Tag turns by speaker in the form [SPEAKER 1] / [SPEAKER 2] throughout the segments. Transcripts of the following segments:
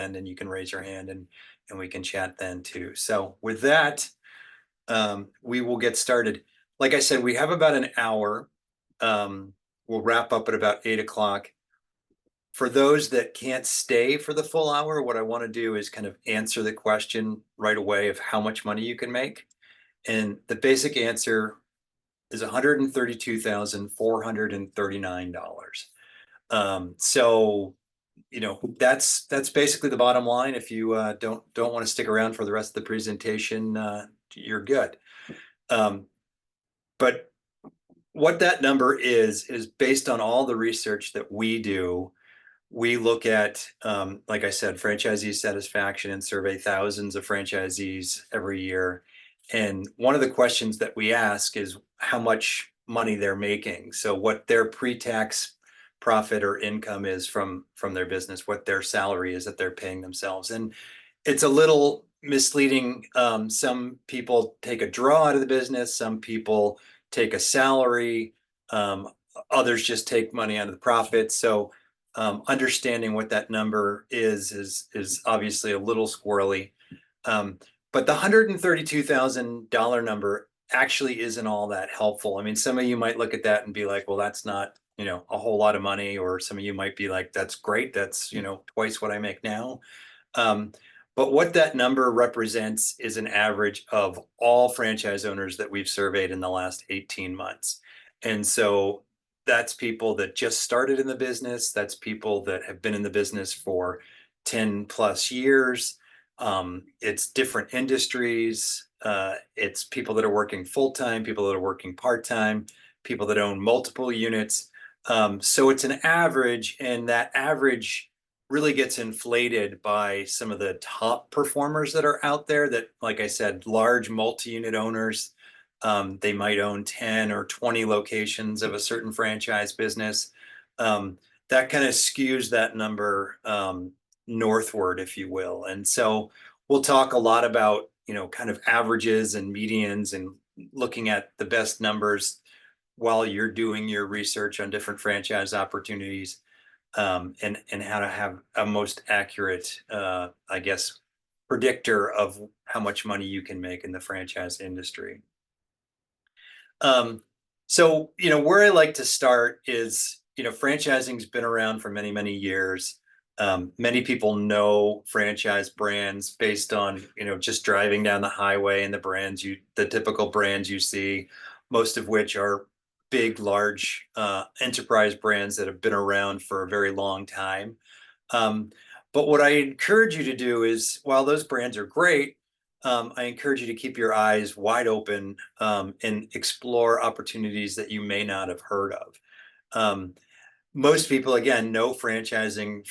[SPEAKER 1] hand, and you can raise your hand and we can chat then too. So with that, we will get started. Like I said, we have about an hour. We'll wrap up at about 8 o'clock. For those that can't stay for the full hour, what I want to do is kind of answer the question right away of how much money you can make. And the basic answer is $132,439. So, that's basically the bottom line. If you don't want to stick around for the rest of the presentation, you're good. But what that number is based on all the research that we do. We look at, like I said, franchisee satisfaction and survey thousands of franchisees every year. And one of the questions that we ask is how much money they're making. So what their pre-tax profit or income is from their business, what their salary is that they're paying themselves. And it's a little misleading. Some people take a draw out of the business. Some people take a salary. Others just take money out of the profit. So understanding what that number is obviously a little squirrely. But the $132,000 number actually isn't all that helpful. I mean, some of you might look at that and be like, well, that's not, a whole lot of money. Or some of you might be like, that's great. That's, twice what I make now. But what that number represents is an average of all franchise owners that we've surveyed in the last 18 months. And so that's people that just started in the business. That's people that have been in the business for 10 plus years. It's different industries. It's people that are working full-time, people that are working part-time, people that own multiple units. So it's an average, and that average really gets inflated by some of the top performers that are out there that, like I said, large multi-unit owners. They might own 10 or 20 locations of a certain franchise business. That kind of skews that number northward, if you will. And so we'll talk a lot about, kind of averages and medians and looking at the best numbers while you're doing your research on different franchise opportunities, and how to have a most accurate, I guess, predictor of how much money you can make in the franchise industry. So, where I like to start is, franchising's been around for many, many years. Many people know franchise brands based on, just driving down the highway and the typical brands you see, most of which are big, large enterprise brands that have been around for a very long time. But what I encourage you to do is, while those brands are great, I encourage you to keep your eyes wide open and explore opportunities that you may not have heard of. Most people, again, know franchising,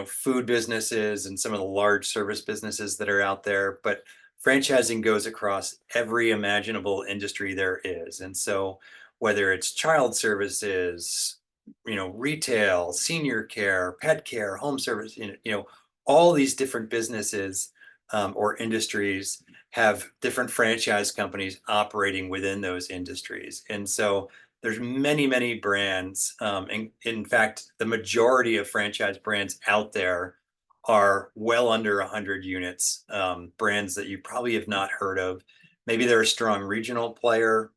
[SPEAKER 1] food businesses and some of the large service businesses that are out there, but franchising goes across every imaginable industry there is. And so whether it's child services, retail, senior care, pet care, home service, all these different businesses or industries have different franchise companies operating within those industries. And so there's many, many brands. In fact, the majority of franchise brands out there are well under 100 units, brands that you probably have not heard of. Maybe they're a strong regional player,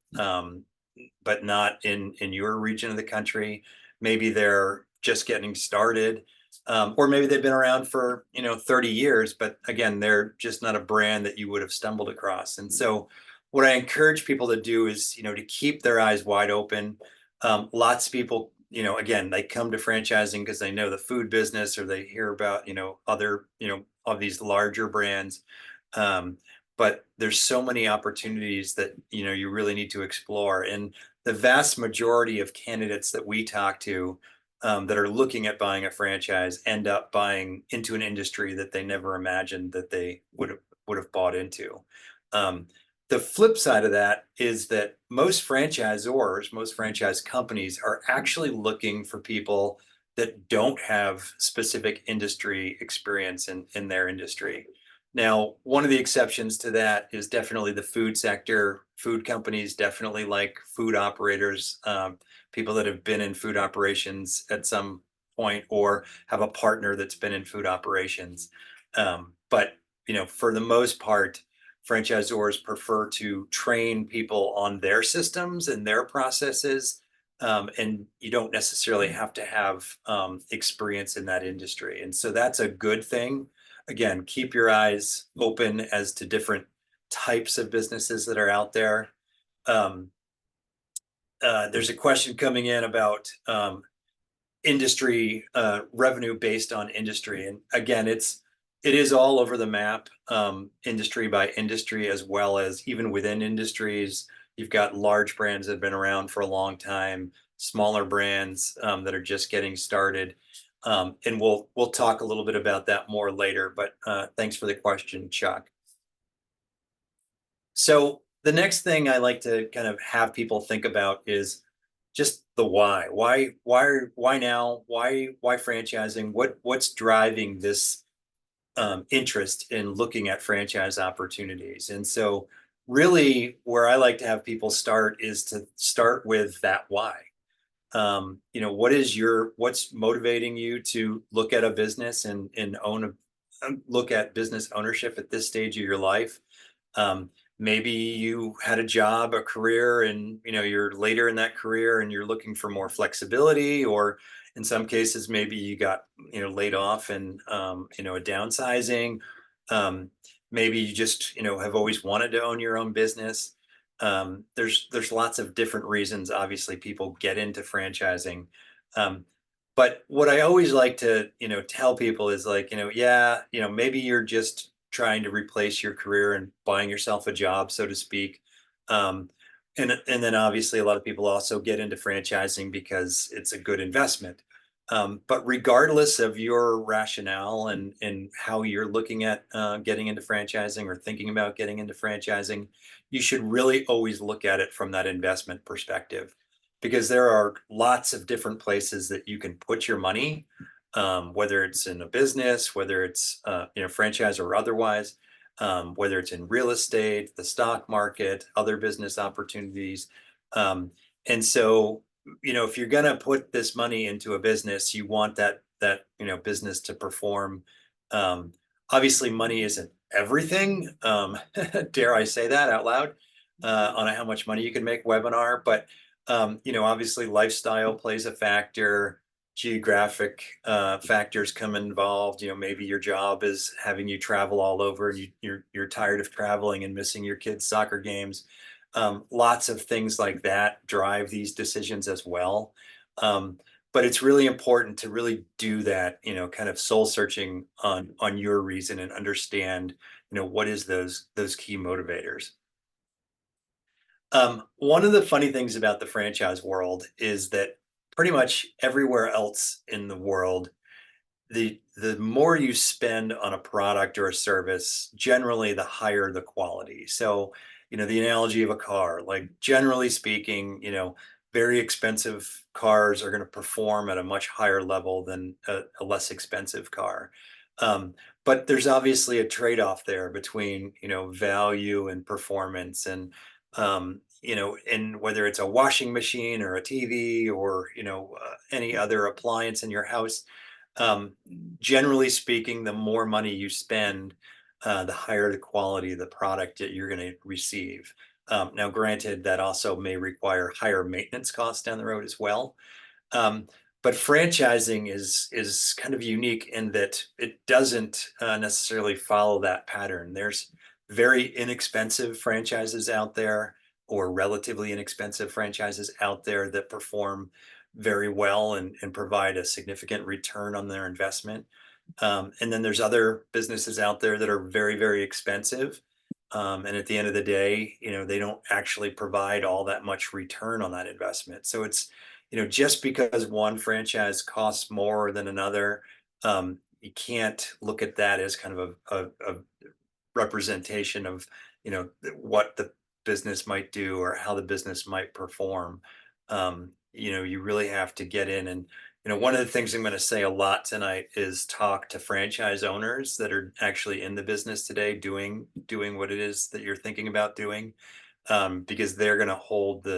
[SPEAKER 1] but not in your region of the country. Maybe they're just getting started, or maybe they've been around for 30 years, but again, they're just not a brand that you would have stumbled across. And so what I encourage people to do is to keep their eyes wide open. Lots of people, again, they come to franchising because they know the food business, or they hear about other of these larger brands. But there's so many opportunities that you really need to explore. And the vast majority of candidates that we talk to that are looking at buying a franchise end up buying into an industry that they never imagined that they would have bought into. The flip side of that is that most franchisors, most franchise companies are actually looking for people that don't have specific industry experience in their industry. Now, one of the exceptions to that is definitely the food sector. Food companies definitely like food operators, people that have been in food operations at some point or have a partner that's been in food operations. But for the most part, franchisors prefer to train people on their systems and their processes, and you don't necessarily have to have experience in that industry. And so that's a good thing. Again, keep your eyes open as to different types of businesses that are out there. Um, there's a question coming in about industry revenue based on industry, and again, it is all over the map, industry by industry, as well as even within industries. You've got large brands that have been around for a long time, smaller brands that are just getting started, and we'll talk a little bit about that more later. But thanks for the question, Chuck. So the next thing I like to kind of have people think about is just the why. Why now? Why franchising? What's driving this interest in looking at franchise opportunities? And so really where I like to have people start is to start with that why. What's motivating you to look at a business and look at business ownership at this stage of your life? um, Maybe you had a job, a career, and you're later in that career and you're looking for more flexibility, or in some cases maybe you got laid off and a downsizing. um, Maybe you just have always wanted to own your own business. There's lots of different reasons obviously people get into franchising. um, but what I always like to tell people is, like, yeah, maybe you're just trying to replace your career and buying yourself a job, so to speak. Um, and then obviously a lot of people also get into franchising because it's a good investment. But regardless of your rationale and how you're looking at getting into franchising or thinking about getting into franchising, you should really always look at it from that investment perspective, because there are lots of different places that you can put your money, whether it's in a business, whether it's franchise or otherwise, whether it's in real estate, the stock market, other business opportunities. Um, and so, if you're going to put this money into a business, you want that business to perform. Um, Obviously, money isn't everything. Dare I say that out loud, on how much money you can make webinar, but obviously lifestyle plays a factor, geographic factors come involved. Maybe your job is having you travel all over and you're tired of traveling and missing your kids' soccer games. Lots of things like that drive these decisions as well. Um, but it's really important to really do that, kind of soul searching on your reason and understand, what is those key motivators. One of the funny things about the franchise world is that pretty much everywhere else in the world, the more you spend on a product or a service, generally the higher the quality. So, the analogy of a car, like generally speaking, very expensive cars are going to perform at a much higher level than a less expensive car. Um, but there's obviously a trade-off there between, value and performance, and whether it's a washing machine or a TV or, any other appliance in your house. um, Generally speaking, the more money you spend, the higher the quality of the product that you're going to receive. Now, granted, that also may require higher maintenance costs down the road as well. Um, but franchising is kind of unique in that it doesn't necessarily follow that pattern. There's very inexpensive franchises out there, or relatively inexpensive franchises out there that perform very well and provide a significant return on their investment. And then there's other businesses out there that are very, very expensive. And at the end of the day, they don't actually provide all that much return on that investment. So it's, just because one franchise costs more than another, you can't look at that as kind of a representation of, what the business might do or how the business might perform. You really have to get in and, one of the things I'm going to say a lot tonight is talk to franchise owners that are actually in the business today, doing what it is that you're thinking about doing, because they're going to hold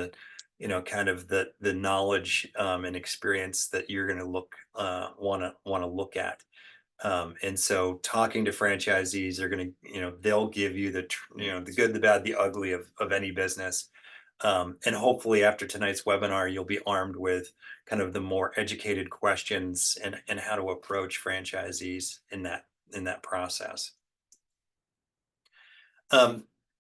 [SPEAKER 1] kind of the knowledge and experience that you're going to want to look at. And so talking to franchisees are going to, they'll give you the good, the bad, the ugly of any business. And hopefully after tonight's webinar, you'll be armed with kind of the more educated questions and how to approach franchisees in that process.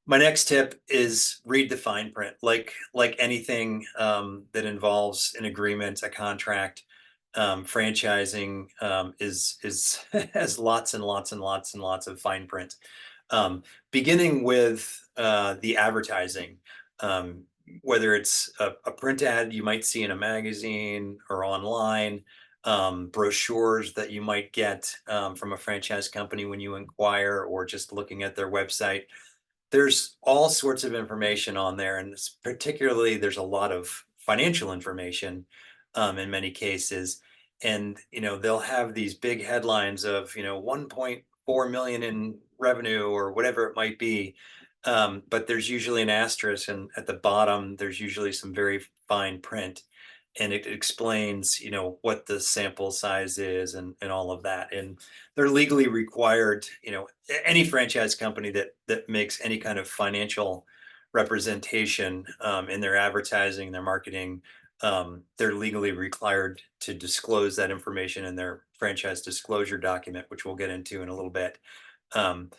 [SPEAKER 1] My next tip is read the fine print. Like anything that involves an agreement, a contract, franchising is has lots and lots and lots and lots of fine print. Beginning with the advertising, um, whether it's a print ad you might see in a magazine or online, brochures that you might get from a franchise company when you inquire, or just looking at their website. There's all sorts of information on there, and particularly there's a lot of financial information in many cases. And they'll have these big headlines of 1.4 million in revenue or whatever it might be. But there's usually an asterisk, and at the bottom there's usually some very fine print, and it explains what the sample size is and all of that. And they're legally required, any franchise company that makes any kind of financial representation in their advertising, their marketing, they're legally required to disclose that information in their franchise disclosure document, which we'll get into in a little bit. um,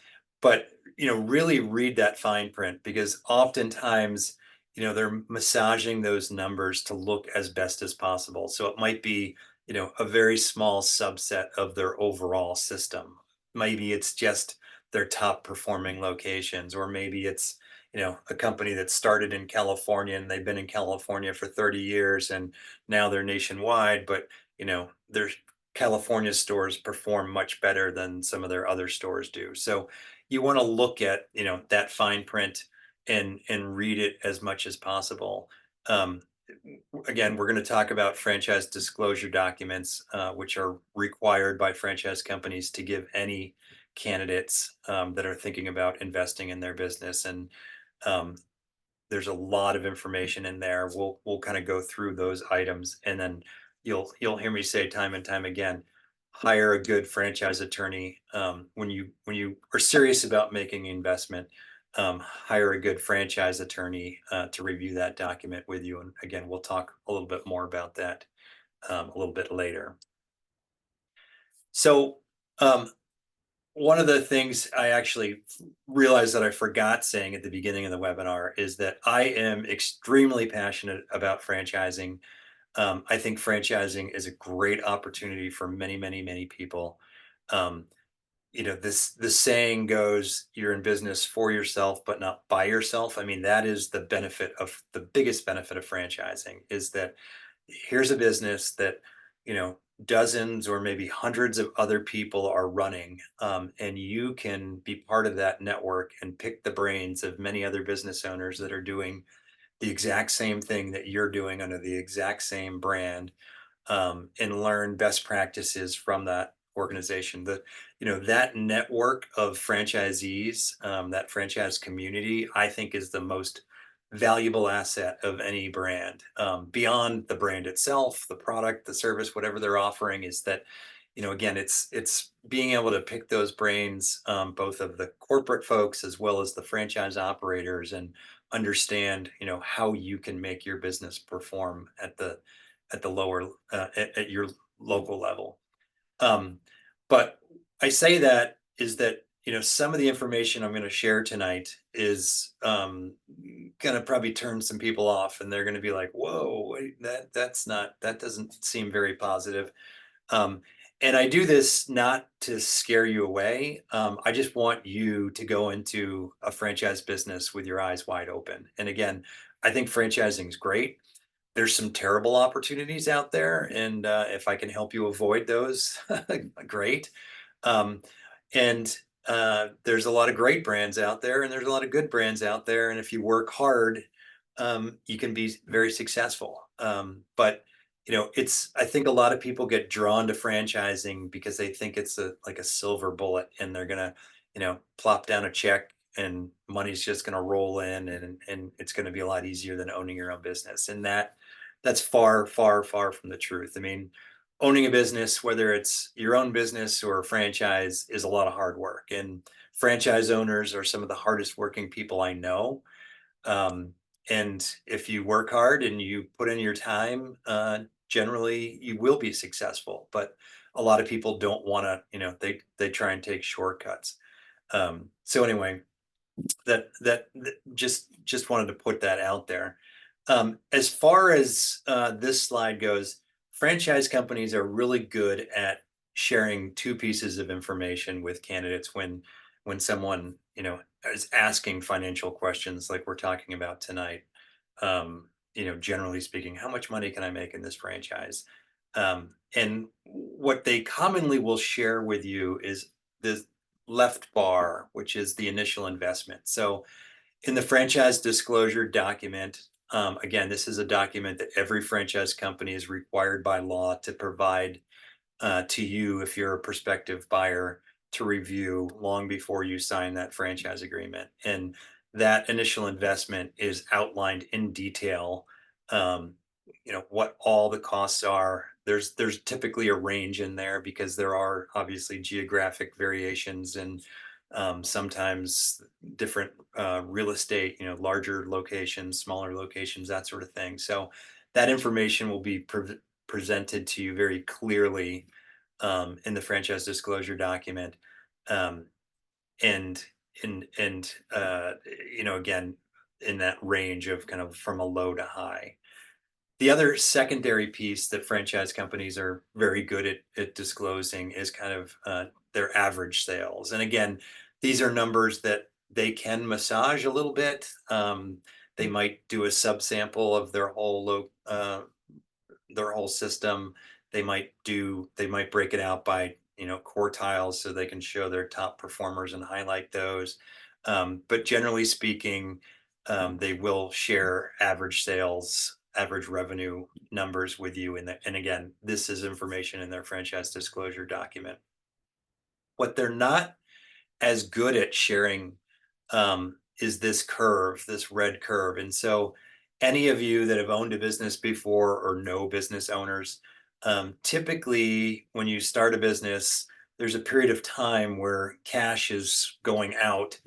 [SPEAKER 1] but really read that fine print, because oftentimes they're massaging those numbers to look as best as possible. So it might be a very small subset of their overall system. Maybe it's just their top performing locations, or maybe it's a company that started in California and they've been in California for 30 years and now they're nationwide, but their California stores perform much better than some of their other stores do. So you want to look at that fine print and read it as much as possible. Um, Again, we're going to talk about franchise disclosure documents, which are required by franchise companies to give any candidates that are thinking about investing in their business. And um, there's a lot of information in there. We'll kind of go through those items, and then you'll hear me say time and time again, hire a good franchise attorney when you are serious about making an investment. Hire a good franchise attorney to review that document with you. And again, we'll talk a little bit more about that a little bit later. So um, one of the things I actually realized that I forgot saying at the beginning of the webinar is that I am extremely passionate about franchising. I think franchising is a great opportunity for many, many, many people. Um, the saying goes, "You're in business for yourself, but not by yourself." I mean, that is the biggest benefit of franchising, is that here's a business that you know dozens or maybe hundreds of other people are running, and you can be part of that network and pick the brains of many other business owners that are doing the exact same thing that you're doing under the exact same brand, and learn best practices from that organization. That network of franchisees, that franchise community, I think is the most valuable asset of any brand, beyond the brand itself, the product, the service, whatever they're offering. Is that again, it's being able to pick those brains, both of the corporate folks as well as the franchise operators, and understand how you can make your business perform at the lower at your local level. Um, but I say that is that some of the information I'm going to share tonight is going to probably turn some people off, and they're going to be like, "Whoa, wait, that doesn't seem very positive." Um, and I do this not to scare you away. I just want you to go into a franchise business with your eyes wide open. And again, I think franchising is great. There's some terrible opportunities out there, and if I can help you avoid those, great. Um, and there's a lot of great brands out there, and there's a lot of good brands out there. And if you work hard, you can be very successful. But it's I think a lot of people get drawn to franchising because they think it's like a silver bullet, and they're gonna plop down a check and money's just gonna roll in, and it's gonna be a lot easier than owning your own business. And that's far, far, far from the truth. I mean, owning a business, whether it's your own business or a franchise, is a lot of hard work. And franchise owners are some of the hardest working people I know. Um, and if you work hard and you put in your time, generally you will be successful. But a lot of people don't want to, they try and take shortcuts. So anyway, just wanted to put that out there. As far as this slide goes, franchise companies are really good at sharing two pieces of information with candidates when someone is asking financial questions like we're talking about tonight. Generally speaking, how much money can I make in this franchise? And what they commonly will share with you is the left bar, which is the initial investment. So in the franchise disclosure document, again, this is a document that every franchise company is required by law to provide to you if you're a prospective buyer to review long before you sign that franchise agreement. And that initial investment is outlined in detail. Um, what all the costs are. There's typically a range in there because there are obviously geographic variations and sometimes different real estate, larger locations, smaller locations, that sort of thing. So that information will be presented to you very clearly in the franchise disclosure document. Um, and again, in that range of kind of from a low to high. The other secondary piece that franchise companies are very good at disclosing is kind of their average sales. And again, these are numbers that they can massage a little bit. They might do a subsample of their whole system. They might break it out by quartiles so they can show their top performers and highlight those. But generally speaking, they will share average sales, average revenue numbers with you. And again, this is information in their franchise disclosure document. What they're not as good at sharing is this curve, this red curve. And so, any of you that have owned a business before or know business owners, typically when you start a business, there's a period of time where cash is going out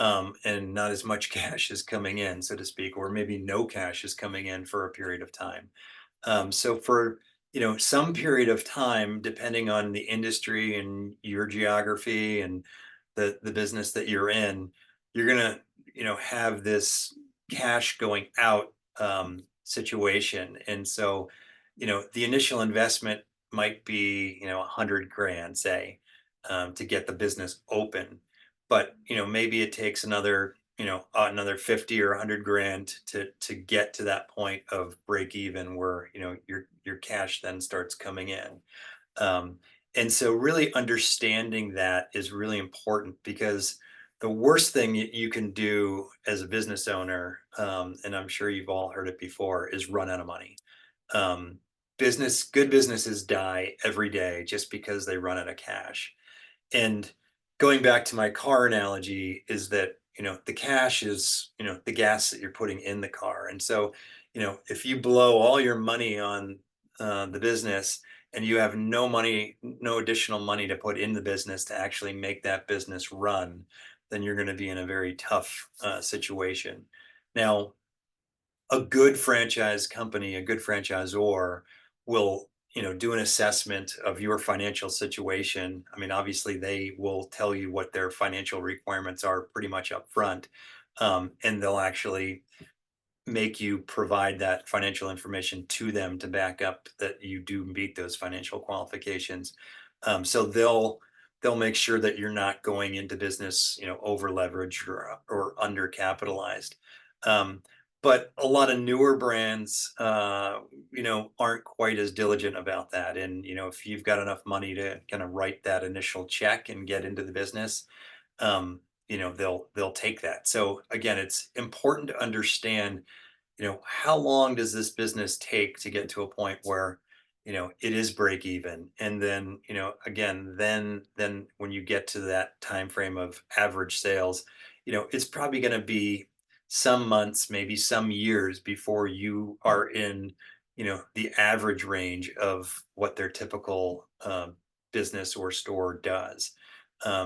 [SPEAKER 1] and not as much cash is coming in, so to speak, or maybe no cash is coming in for a period of time. So for some period of time, depending on the industry and your geography and the business that you're in, you're gonna have this cash going out situation. And so the initial investment might be 100 grand, say, to get the business open, but maybe it takes another 50 or 100 grand to get to that point of break even where your cash then starts coming in. um, and so really understanding that is really important because the worst thing you can do as a business owner, and I'm sure you've all heard it before, is run out of money. um, Good businesses die every day just because they run out of cash. And going back to my car analogy is that, the cash is, the gas that you're putting in the car. And so, if you blow all your money on the business and you have no money, no additional money to put in the business to actually make that business run, then you're going to be in a very tough situation. Now, a good franchise company, a good franchisor will, do an assessment of your financial situation. I mean, obviously they will tell you what their financial requirements are pretty much up front. And they'll actually make you provide that financial information to them to back up that you do meet those financial qualifications. So they'll make sure that you're not going into business, over leveraged or undercapitalized. Um, but a lot of newer brands, aren't quite as diligent about that. And if you've got enough money to kind of write that initial check and get into the business, um, they'll take that. So again, it's important to understand, how long does this business take to get to a point where, it is break even? And then, again, then when you get to that time frame of average sales, it's probably going to be some months, maybe some years before you are in, the average range of what their typical business or store does.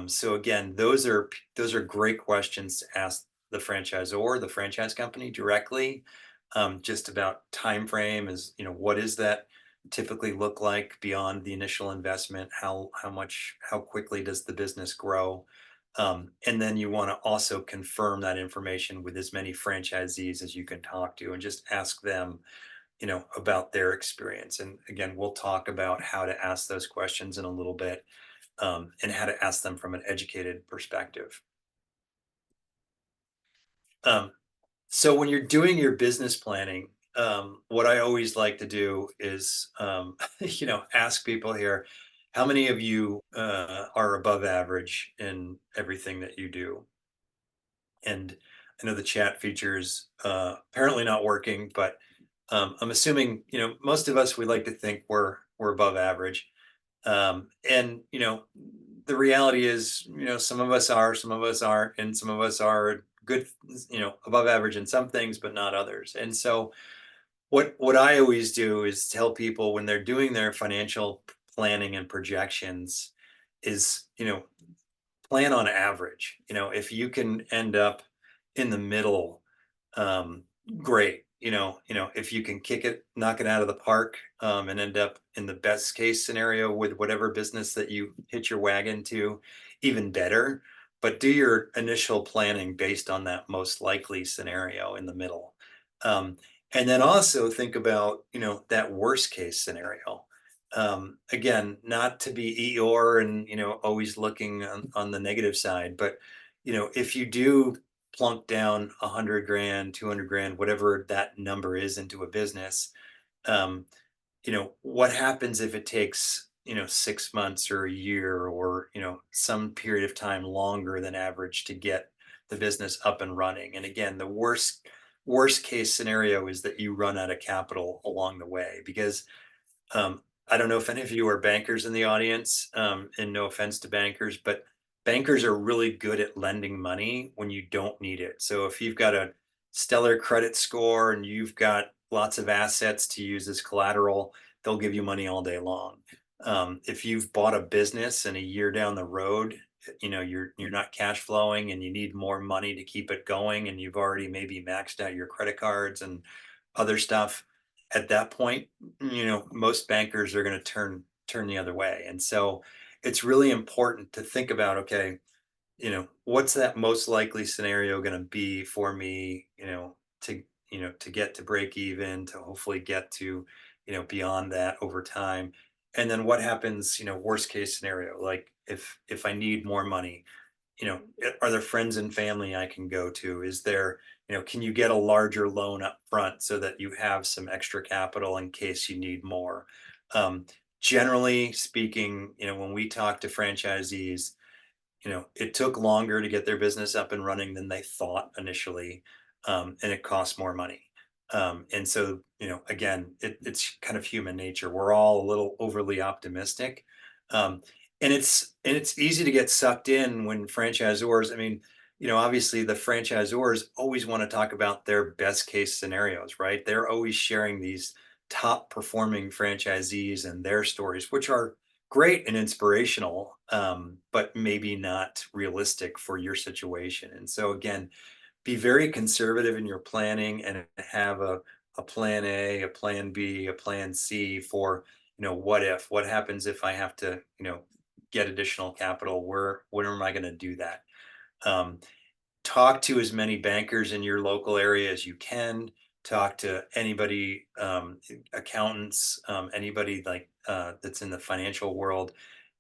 [SPEAKER 1] So again, those are great questions to ask the franchisor, the franchise company directly, just about time frame. Is what is that typically look like beyond the initial investment? How quickly does the business grow? And then you want to also confirm that information with as many franchisees as you can talk to, and just ask them about their experience. And again, we'll talk about how to ask those questions in a little bit, and how to ask them from an educated perspective. Um, so when you're doing your business planning, what I always like to do is, ask people here, how many of you are above average in everything that you do? And I know the chat features apparently not working, but I'm assuming most of us, we like to think we're above average. And the reality is, some of us are, some of us aren't, and some of us are good, above average in some things, but not others. And so what I always do is tell people when they're doing their financial planning and projections is, plan on average. If you can end up in the middle, um, great. If you can knock it out of the park, and end up in the best case scenario with whatever business that you hit your wagon to, even better. But do your initial planning based on that most likely scenario in the middle. Um, and then also think about, that worst case scenario. Again, not to be Eeyore and always looking on the negative side, but if you do plunk down 100 grand, 200 grand, whatever that number is into a business, um, what happens if it takes 6 months or a year, or some period of time longer than average to get the business up and running? And again, the worst case scenario is that you run out of capital along the way, because I don't know if any of you are bankers in the audience, and no offense to bankers, but bankers are really good at lending money when you don't need it. So if you've got a stellar credit score and you've got lots of assets to use as collateral, they'll give you money all day long. If you've bought a business and a year down the road, you're not cash flowing and you need more money to keep it going, and you've already maybe maxed out your credit cards and other stuff, at that point, most bankers are going to turn the other way. And so it's really important to think about, okay, what's that most likely scenario going to be for me, to get to break even, to hopefully get to, beyond that over time. And then what happens, worst case scenario, like if I need more money, are there friends and family I can go to? Is there, can you get a larger loan up front so that you have some extra capital in case you need more? Um, Generally speaking, when we talk to franchisees, it took longer to get their business up and running than they thought initially, and it costs more money. And so, again, it's kind of human nature. We're all a little overly optimistic, um, and it's easy to get sucked in when franchisors. I mean, obviously, the franchisors always want to talk about their best case scenarios, right? They're always sharing these top performing franchisees and their stories, which are great and inspirational, but maybe not realistic for your situation. And so again, be very conservative in your planning and have a plan A, a plan B, a plan C for, what happens if I have to, get additional capital? Where am I going to do that? Um, Talk to as many bankers in your local area as you can. Talk to anybody, accountants, anybody like that's in the financial world.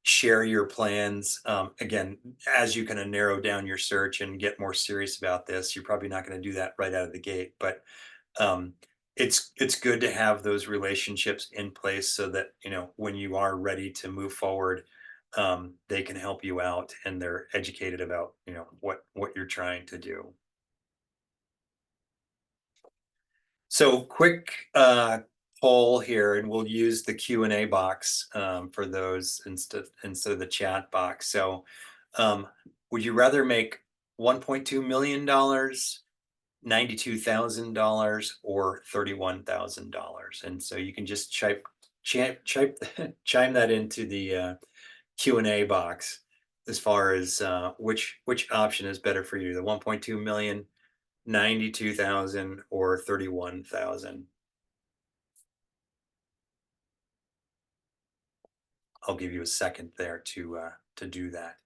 [SPEAKER 1] Share your plans. Again, as you kind of narrow down your search and get more serious about this, you're probably not going to do that right out of the gate, but um, it's good to have those relationships in place so that when you are ready to move forward, they can help you out and they're educated about what you're trying to do. So quick poll here, and we'll use the Q&A box for those instead of the chat box. So would you rather make $1.2 million $92,000 or $31,000. And so you can just chime that into the Q&A box as far as which option is better for you, the 1.2 million, 92,000, or 31,000. I'll give you a second there to do that.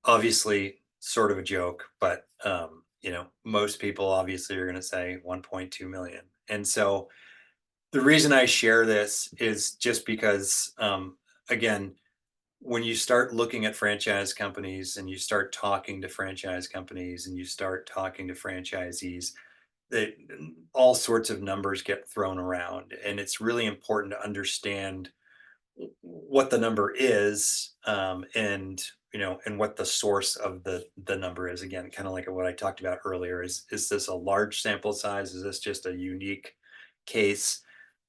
[SPEAKER 1] Obviously, sort of a joke, but most people obviously are going to say 1.2 million. And so the reason I share this is just because, again, when you start looking at franchise companies and you start talking to franchise companies and you start talking to franchisees, that all sorts of numbers get thrown around, and it's really important to understand what the number is, and and what the source of the number is. Again, kind of like what I talked about earlier, is this a large sample size? Is this just a unique case?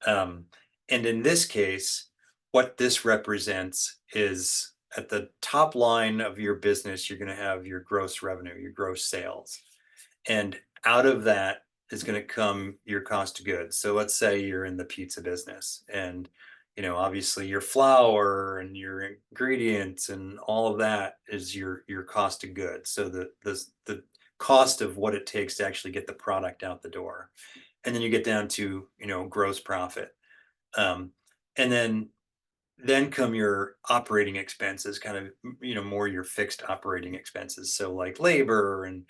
[SPEAKER 1] um, and in this case, what this represents is, at the top line of your business, you're going to have your gross revenue, your gross sales, and out of that is going to come your cost of goods. So let's say you're in the pizza business, and obviously your flour and your ingredients and all of that is your cost of goods. So the cost of what it takes to actually get the product out the door. And then you get down to gross profit. Um, and then come your operating expenses, kind of more your fixed operating expenses, so like labor and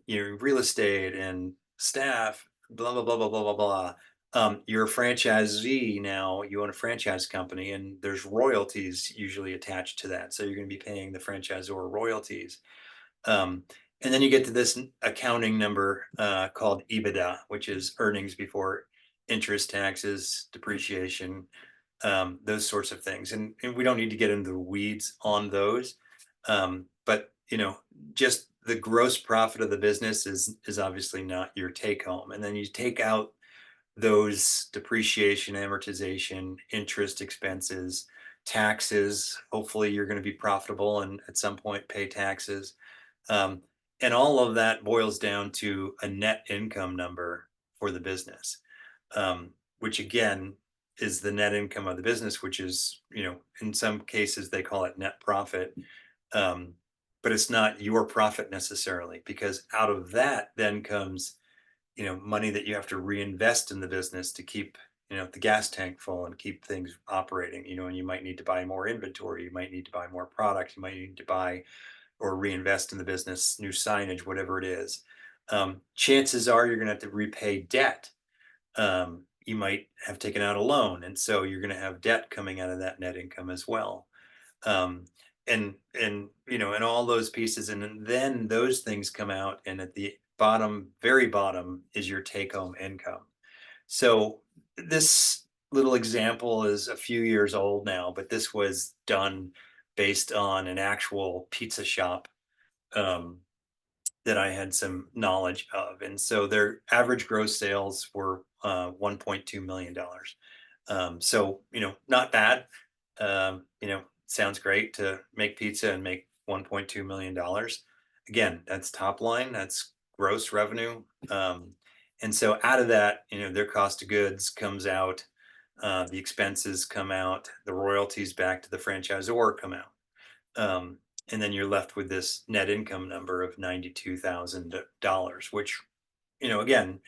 [SPEAKER 1] real estate and staff, blah blah blah blah blah blah blah. You're a franchisee now. You own a franchise company, and there's royalties usually attached to that. So you're going to be paying the franchisor royalties. Um, and then you get to this accounting number called EBITDA, which is earnings before interest, taxes, depreciation, those sorts of things. And we don't need to get into the weeds on those. But just the gross profit of the business is obviously not your take home. And then you take out those depreciation, amortization, interest expenses, taxes. Hopefully you're going to be profitable and at some point pay taxes. Um, and all of that boils down to a net income number for the business, which again is the net income of the business, which is, in some cases they call it net profit. Um, but it's not your profit necessarily, because out of that then comes, money that you have to reinvest in the business to keep, the gas tank full and keep things operating, and you might need to buy more inventory, you might need to buy more product, you might need to buy or reinvest in the business, new signage, whatever it is. Chances are you're going to have to repay debt. You might have taken out a loan, and so you're going to have debt coming out of that net income as well. Um, and all those pieces, and then those things come out, and at the bottom, very bottom, is your take-home income. So this little example is a few years old now, but this was done based on an actual pizza shop, um, that I had some knowledge of. And so their average gross sales were $1.2 million. So, not bad. Sounds great to make pizza and make $1.2 million. Again, that's top line, that's gross revenue. And so out of that, their cost of goods comes out, the expenses come out, the royalties back to the franchisor come out. Um, and then you're left with this net income number of $92,000, which, again,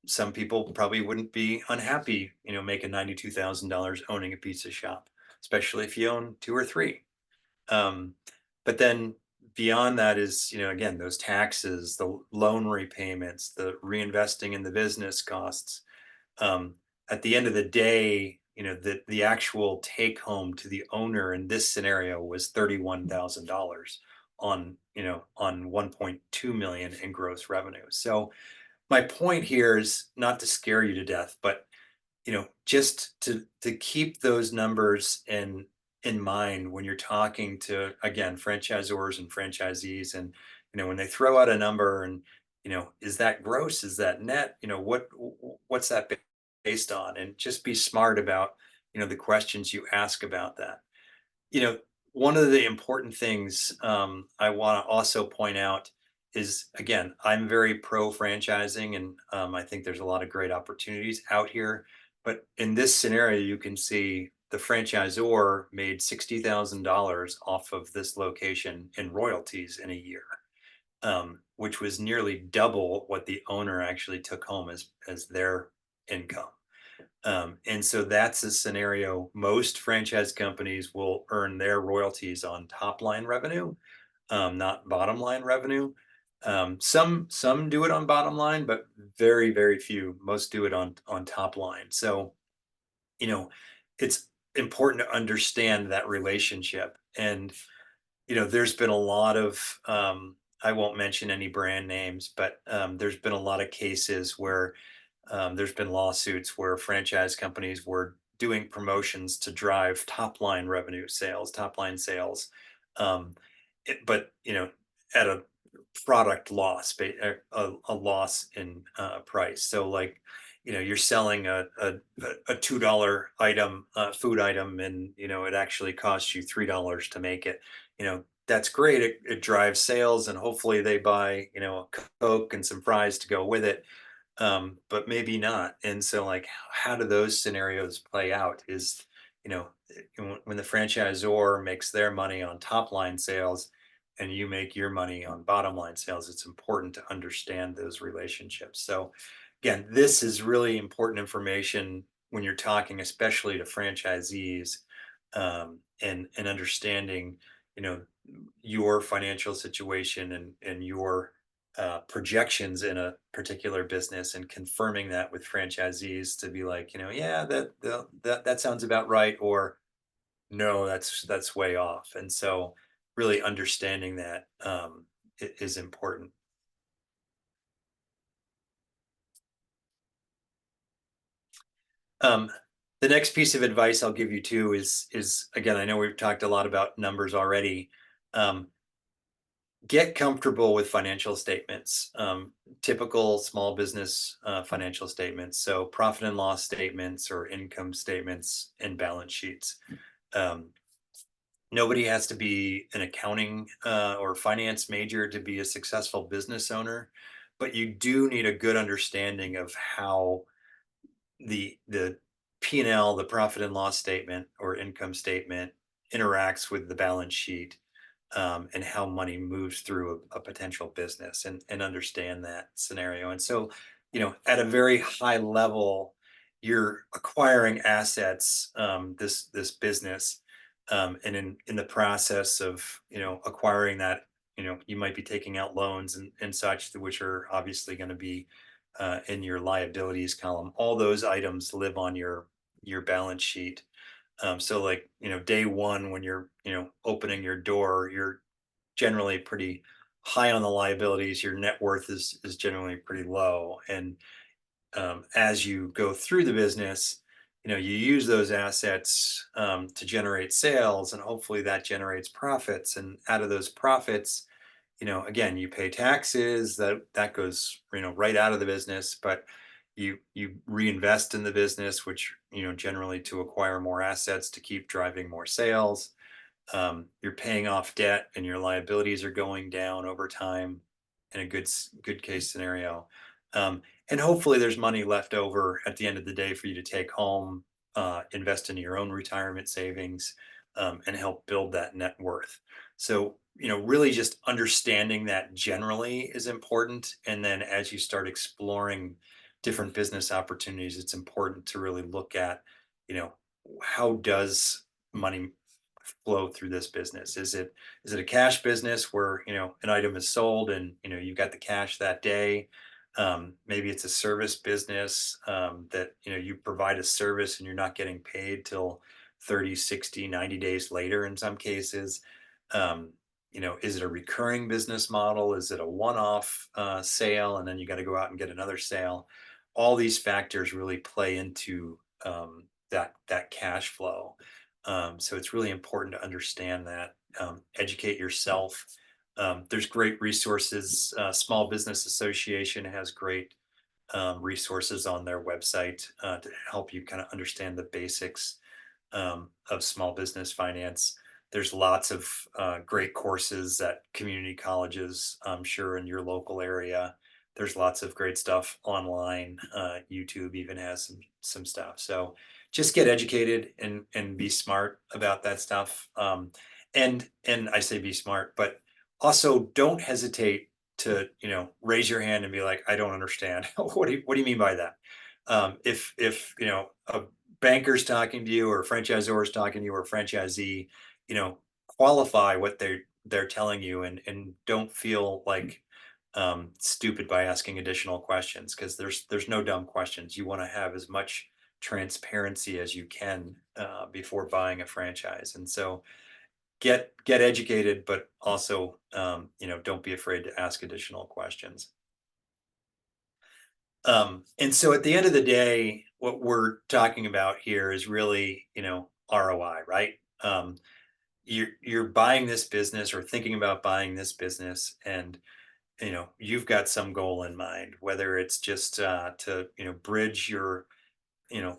[SPEAKER 1] some people probably wouldn't be unhappy, making $92,000 owning a pizza shop, especially if you own two or three. But then beyond that is, again, those taxes, the loan repayments, the reinvesting in the business costs. At the end of the day, the actual take home to the owner in this scenario was $31,000 on 1.2 million in gross revenue. So my point here is not to scare you to death, but just to keep those numbers in mind when you're talking to, again, franchisors and franchisees. And when they throw out a number, and is that gross, is that net, what's that based on? And just be smart about the questions you ask about that. you know One of the important things, I want to also point out is, again, I'm very pro franchising, and I think there's a lot of great opportunities out here. But in this scenario, you can see the franchisor made $60,000 off of this location in royalties in a year, which was nearly double what the owner actually took home as their income. And so that's a scenario most franchise companies will earn their royalties on top line revenue, not bottom line revenue. Some do it on bottom line, but very, very few. Most do it on top line. So, you know, it's important to understand that relationship. And, there's been a lot of I won't mention any brand names, but there's been a lot of cases where there's been lawsuits where franchise companies were doing promotions to drive top line revenue sales, top line sales, um, but at a product loss, a loss in price. So, like, you're selling a $2 item, food item, and it actually costs you $3 to make it. That's great. It drives sales, and hopefully they buy a Coke and some fries to go with it, but maybe not. And so, like, how do those scenarios play out? Is when the franchisor makes their money on top line sales, and you make your money on bottom line sales, it's important to understand those relationships. So, again, this is really important information when you're talking, especially to franchisees, and understanding, you know, your financial situation and your projections in a particular business, and confirming that with franchisees to be like, yeah, that sounds about right, or no, that's way off. And so, really understanding that is important. Um, the next piece of advice I'll give you too is, again, I know we've talked a lot about numbers already. Um, get comfortable with financial statements, typical small business financial statements. So profit and loss statements or income statements and balance sheets. Um, Nobody has to be an accounting or finance major to be a successful business owner, but you do need a good understanding of how the P&L, the profit and loss statement or income statement, interacts with the balance sheet, and how money moves through a potential business, and understand that scenario. And so, at a very high level, you're acquiring assets, this business, and in the process of acquiring that, you might be taking out loans and such, which are obviously going to be in your liabilities column. All those items live on your balance sheet. So, like, day one, when you're, opening your door, you're generally pretty high on the liabilities. Your net worth is generally pretty low. And as you go through the business, you use those assets to generate sales, and hopefully that generates profits. And out of those profits, again, you pay taxes, that goes, right out of the business, but you reinvest in the business, which, generally to acquire more assets to keep driving more sales. You're paying off debt, and your liabilities are going down over time in a good case scenario. And hopefully there's money left over at the end of the day for you to take home, invest in your own retirement savings, and help build that net worth. So, really just understanding that generally is important. And then as you start exploring different business opportunities, it's important to really look at, you know, how does money flow through this business? Is it a cash business where, an item is sold and, you got the cash that day? Maybe it's a service business, that, you provide a service and you're not getting paid till 30, 60, 90 days later in some cases. Um, is it a recurring business model? Is it a one-off sale and then you got to go out and get another sale? All these factors really play into that cash flow. So it's really important to understand that, educate yourself. There's great resources. Small Business Association has great resources on their website to help you kind of understand the basics of small business finance. There's lots of great courses at community colleges, I'm sure in your local area. There's lots of great stuff online. YouTube even has some stuff. So just get educated and be smart about that stuff. And I say be smart, but also don't hesitate to raise your hand and be like, I don't understand. What do you mean by that? If a banker's talking to you, or a franchisor is talking to you, or a franchisee, qualify what they're telling you, and don't feel like stupid by asking additional questions, because there's no dumb questions. You want to have as much transparency as you can before buying a franchise. And so get educated, but also don't be afraid to ask additional questions. And so at the end of the day, what we're talking about here is really, ROI, right? You're buying this business, or thinking about buying this business, and you've got some goal in mind, whether it's just to bridge your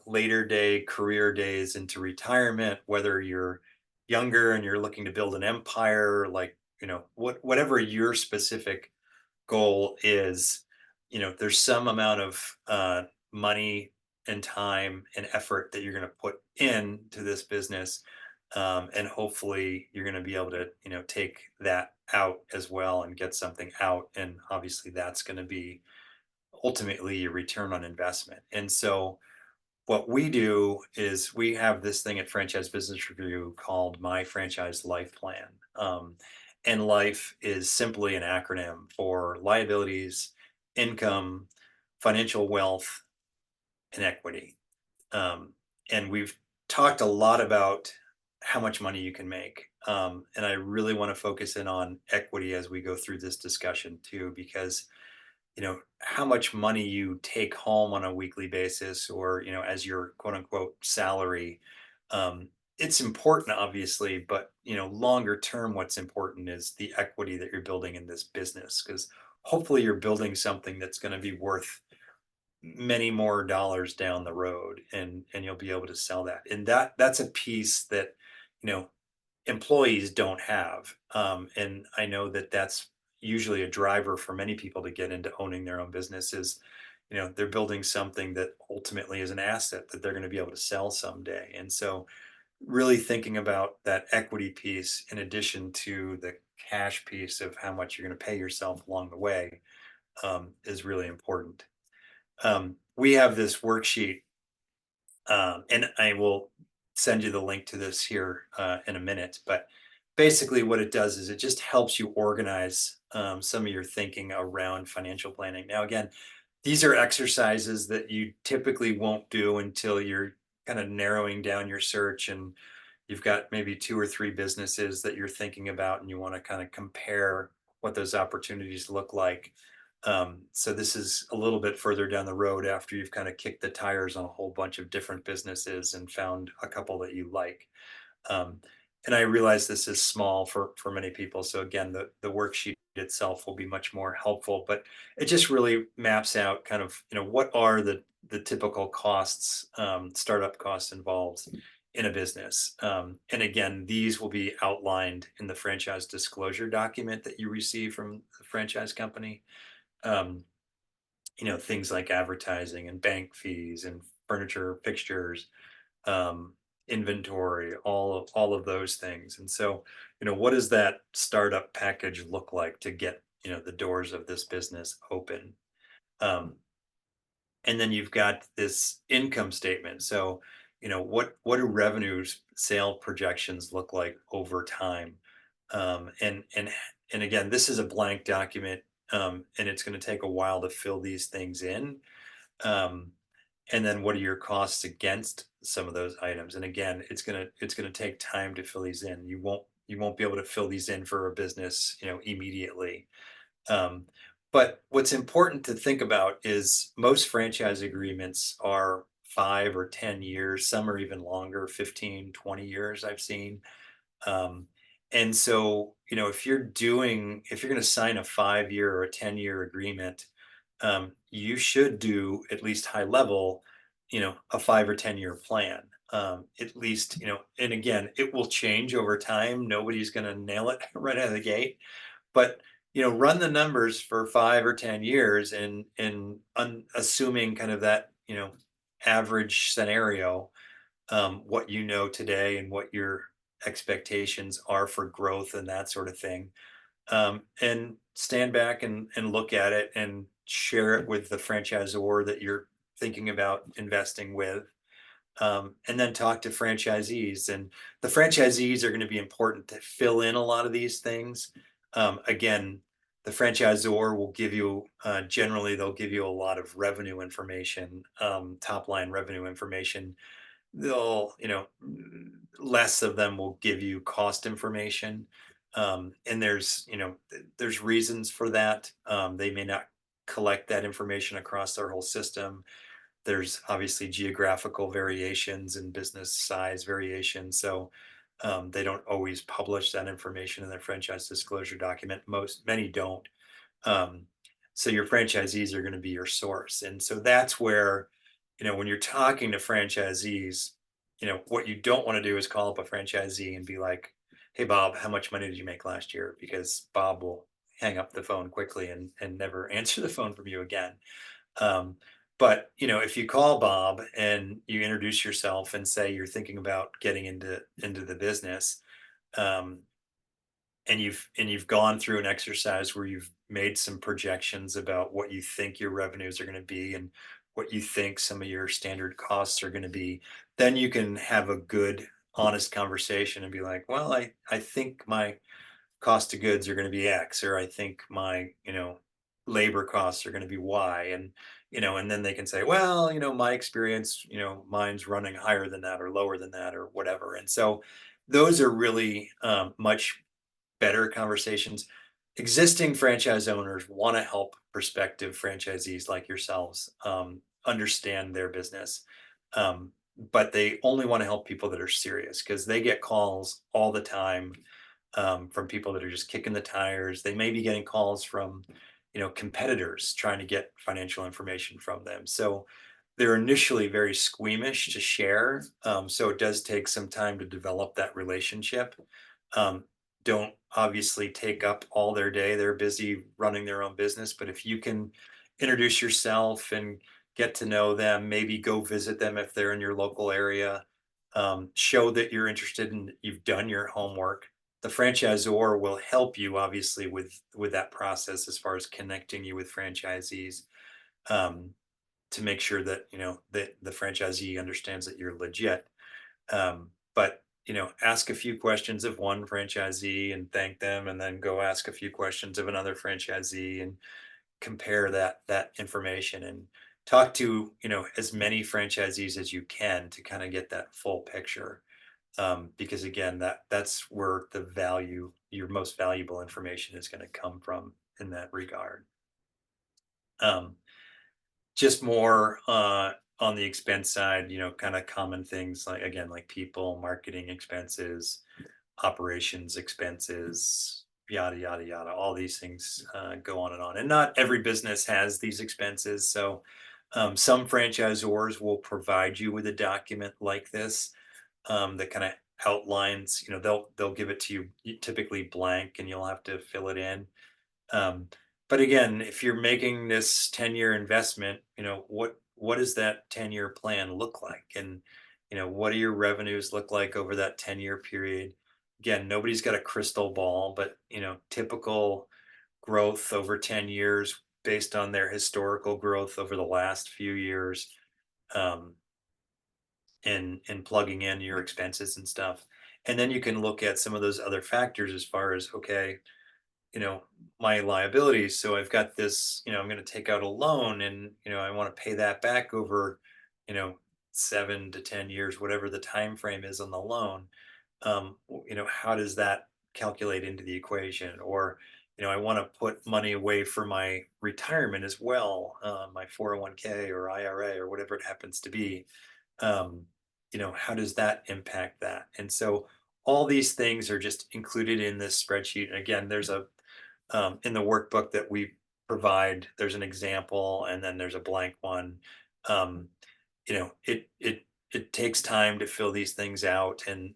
[SPEAKER 1] later day career days into retirement, whether you're younger and you're looking to build an empire, like whatever your specific goal is. There's some amount of money and time and effort that you're going to put into this business, and hopefully you're going to be able to take that out as well and get something out, and obviously that's going to be ultimately your return on investment. And so what we do is we have this thing at Franchise Business Review called My Franchise Life Plan. And life is simply an acronym for liabilities, income, financial wealth, and equity. Um, and we've talked a lot about how much money you can make. And I really want to focus in on equity as we go through this discussion too, because how much money you take home on a weekly basis, or as your quote unquote salary, um, it's important obviously, but longer term, what's important is the equity that you're building in this business, because hopefully you're building something that's going to be worth many more dollars down the road, and you'll be able to sell that, and that's a piece that you know employees don't have. And I know that that's usually a driver for many people to get into owning their own businesses. They're building something that ultimately is an asset that they're going to be able to sell someday. And so really thinking about that equity piece in addition to the cash piece of how much you're going to pay yourself along the way, is really important. We have this worksheet, and I will send you the link to this here in a minute. But basically, what it does is it just helps you organize some of your thinking around financial planning. Now, again, these are exercises that you typically won't do until you're kind of narrowing down your search, and you've got maybe two or three businesses that you're thinking about, and you want to kind of compare what those opportunities look like. So this is a little bit further down the road, after you've kind of kicked the tires on a whole bunch of different businesses and found a couple that you like. Um, and I realize this is small for many people. So again, the worksheet itself will be much more helpful, but it just really maps out kind of, what are the typical costs, startup costs involved in a business. And again, these will be outlined in the franchise disclosure document that you receive from the franchise company. Um, things like advertising and bank fees and furniture, fixtures, um, inventory, all of those things. And so, what does that startup package look like to get, the doors of this business open? Um, and then you've got this income statement. So, what do revenues, sale projections look like over time? And again, this is a blank document, and it's going to take a while to fill these things in. Um, and then what are your costs against some of those items? And again, it's gonna take time to fill these in. You won't be able to fill these in for a business, immediately. Um, but what's important to think about is most franchise agreements are 5 or 10 years. Some are even longer, 15, 20 years I've seen. Um, and so, if you're going to sign a 5 year or a 10-year agreement, you should do, at least high level, a 5 or 10-year plan. at least, and again, it will change over time. Nobody's going to nail it right out of the gate, but run the numbers for 5 or 10 years, and assuming kind of that, average scenario, what you know today and what your expectations are for growth and that sort of thing, and stand back and look at it and share it with the franchisor that you're thinking about investing with, and then talk to franchisees. And the franchisees are going to be important to fill in a lot of these things. Again, the franchisor will give you, generally, they'll give you a lot of revenue information, top line revenue information. They'll, less of them will give you cost information. And there's reasons for that. They may not collect that information across their whole system. There's obviously geographical variations and business size variations. So they don't always publish that information in their franchise disclosure document. Many don't. Um, so your franchisees are going to be your source. And so that's where, when you're talking to franchisees, what you don't want to do is call up a franchisee and be like, "Hey, Bob, how much money did you make last year?" Because Bob will hang up the phone quickly and never answer the phone from you again. Um, but if you call Bob and you introduce yourself and say you're thinking about getting into the business, um, and you've gone through an exercise where you've made some projections about what you think your revenues are going to be and what you think some of your standard costs are going to be, then you can have a good, honest conversation and be like, well, I think my cost of goods are going to be X, or I think my, labor costs are going to be Y. And then they can say, well, my experience, mine's running higher than that or lower than that or whatever. And so those are really, much better conversations. Existing franchise owners want to help prospective franchisees like yourselves, understand their business. Um, but they only want to help people that are serious, because they get calls all the time, from people that are just kicking the tires. They may be getting calls from, competitors trying to get financial information from them. So they're initially very squeamish to share. So it does take some time to develop that relationship. Um, don't obviously take up all their day. They're busy running their own business. But if you can introduce yourself and get to know them, maybe go visit them if they're in your local area, show that you're interested and you've done your homework. The franchisor will help you obviously with that process as far as connecting you with franchisees, um, to make sure that that the franchisee understands that you're legit. But ask a few questions of one franchisee and thank them, and then go ask a few questions of another franchisee and compare that information, and talk to as many franchisees as you can to kind of get that full picture. Because again, that's where your most valuable information is going to come from in that regard. Um, just more on the expense side, kind of common things like, again, like people, marketing expenses, operations expenses, yada yada yada. All these things go on, and not every business has these expenses. So some franchisors will provide you with a document like this, that kind of outlines. They'll give it to you typically blank, and you'll have to fill it in. um, but again, if you're making this 10-year investment, what does that 10-year plan look like? And what do your revenues look like over that 10-year period? Again, nobody's got a crystal ball, but typical growth over 10 years based on their historical growth over the last few years, um, and plugging in your expenses and stuff. And then you can look at some of those other factors as far as, okay, you know, my liabilities. So I've got this, I'm going to take out a loan, and, I want to pay that back over, you know, 7 to 10 years, whatever the time frame is on the loan. How does that calculate into the equation? Or, I want to put money away for my retirement as well, my 401k or IRA or whatever it happens to be. Um, how does that impact that? And so all these things are just included in this spreadsheet. And again, there's a in the workbook that we provide, there's an example, and then there's a blank one. Um, it it takes time to fill these things out, and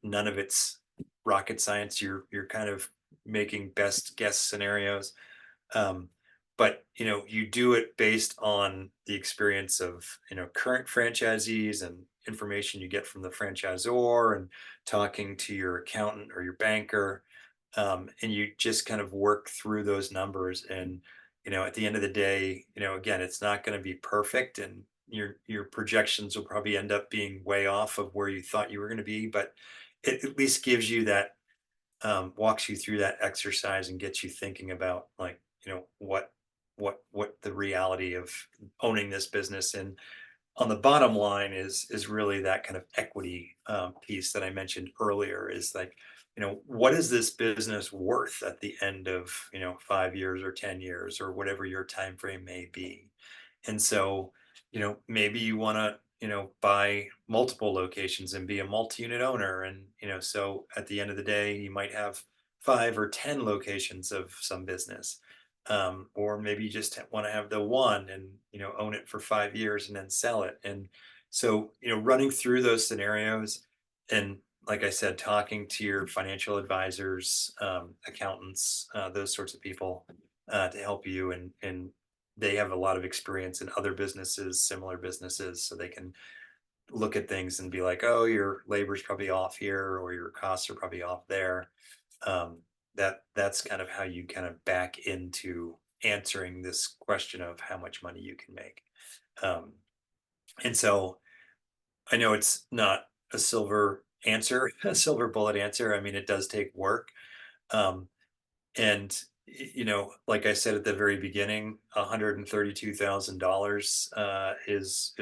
[SPEAKER 1] none of it's rocket science. You're kind of making best guess scenarios. Um, but you do it based on the experience of current franchisees and information you get from the franchisor and talking to your accountant or your banker. And you just kind of work through those numbers. And at the end of the day, again, it's not going to be perfect, and your projections will probably end up being way off of where you thought you were going to be, but it at least gives you that, walks you through that exercise and gets you thinking about, like, what the reality of owning this business. And on the bottom line is really that kind of equity, piece that I mentioned earlier, is like, what is this business worth at the end of 5 years or 10 years or whatever your time frame may be. And so, maybe you want to, buy multiple locations and be a multi-unit owner. And, so at the end of the day, you might have 5 or 10 locations of some business. Or maybe you just want to have the one and, own it for 5 years and then sell it. And so, running through those scenarios, and like I said, talking to your financial advisors, accountants, those sorts of people, to help you. And they have a lot of experience in other businesses, similar businesses, so they can look at things and be like, oh, your labor's probably off here, or your costs are probably off there. That's kind of how you kind of back into answering this question of how much money you can make. Um, and so I know it's not a silver answer, a silver bullet answer. I mean, it does take work. Um, and like I said at the very beginning, $132,000, is